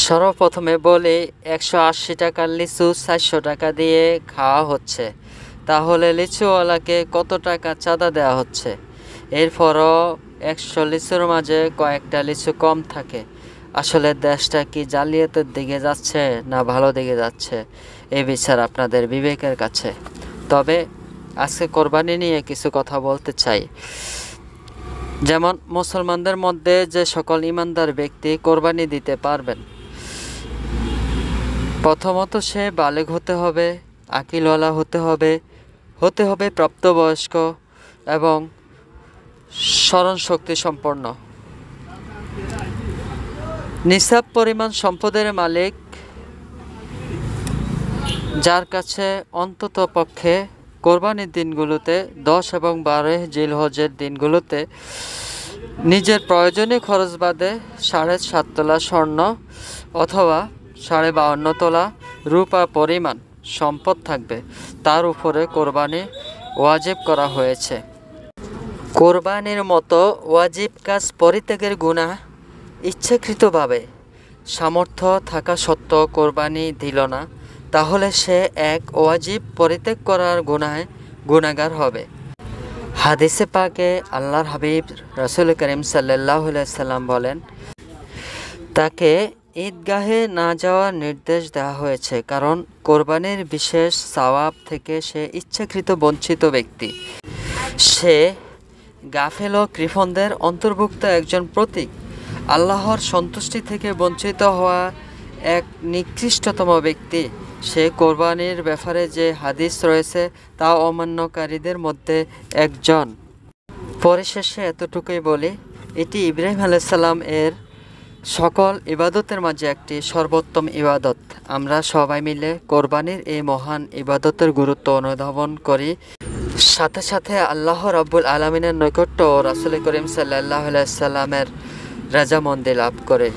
সর্বপ্রথমে বলি ১৮০ টাকার লিচু ৪০০ টাকা দিয়ে খাওয়া হচ্ছে, তাহলে লিচুওয়ালাকে কত টাকা চাঁদা দেওয়া হচ্ছে? এরপরও ১০০ লিচুর মাঝে কয়েকটা লিচু কম থাকে। আসলে দেশটা কি জালিয়াতের দিকে যাচ্ছে না ভালো দিকে যাচ্ছে, এই বিচার আপনাদের বিবেকের কাছে। তবে আজকে কোরবানি নিয়ে কিছু কথা বলতে চাই। যেমন মুসলমানদের মধ্যে যে সকল ইমানদার ব্যক্তি কোরবানি দিতে পারবেন, প্রথমত সে বালেগ হতে হবে, আকিলওয়ালা হতে হবে প্রাপ্তবয়স্ক এবং স্মরণশক্তি সম্পন্ন, নিসাব পরিমাণ সম্পদের মালিক, যার কাছে অন্তত পক্ষে কোরবানির দিনগুলোতে ১০ এবং ১২ জিলহজের দিনগুলোতে নিজের প্রয়োজনীয় খরচ বাদে ৭.৫ তোলা স্বর্ণ অথবা ৫২.৫ তোলা রূপা পরিমাণ সম্পদ থাকবে, তার উপরে কোরবানি ওয়াজিব করা হয়েছে। কোরবানির মতো ওয়াজিব কাজ পরিত্যাগের গুনাহ ইচ্ছাকৃতভাবে সামর্থ্য থাকা সত্ত্বেও কোরবানি দিল না, তাহলে সে এক ওয়াজিব পরিত্যাগ করার গুনাহগার হবে। হাদিসে পাকে আল্লাহর হাবিব রাসূল করিম সাল্লাল্লাহু আলাইহি সাল্লাম বলেন, তাকে ঈদগাহে না যাওয়ার নির্দেশ দেওয়া হয়েছে, কারণ কোরবানির বিশেষ সওয়াব থেকে সে ইচ্ছাকৃত বঞ্চিত ব্যক্তি। সে গাফেল ও কৃপণদের অন্তর্ভুক্ত একজন প্রতীক। আল্লাহর সন্তুষ্টি থেকে বঞ্চিত হওয়া এক নিকৃষ্টতম ব্যক্তি। সে কোরবানির ব্যাপারে যে হাদিস রয়েছে তা অমান্যকারীদের মধ্যে একজন। পরিশেষে এতটুকুই বলি, এটি ইব্রাহিম আলাইহিস সালাম এর সকল ইবাদতের মাঝে একটি সর্বোত্তম ইবাদত। আমরা সবাই মিলে কোরবানির এই মহান ইবাদতের গুরুত্ব অনুধাবন করি, সাথে সাথে আল্লাহ রাব্বুল আলামিনের নৈকট্য ও রাসূল করিম সাল্লাল্লাহু আলাইহি সাল্লামের রাজামন্দি লাভ করে।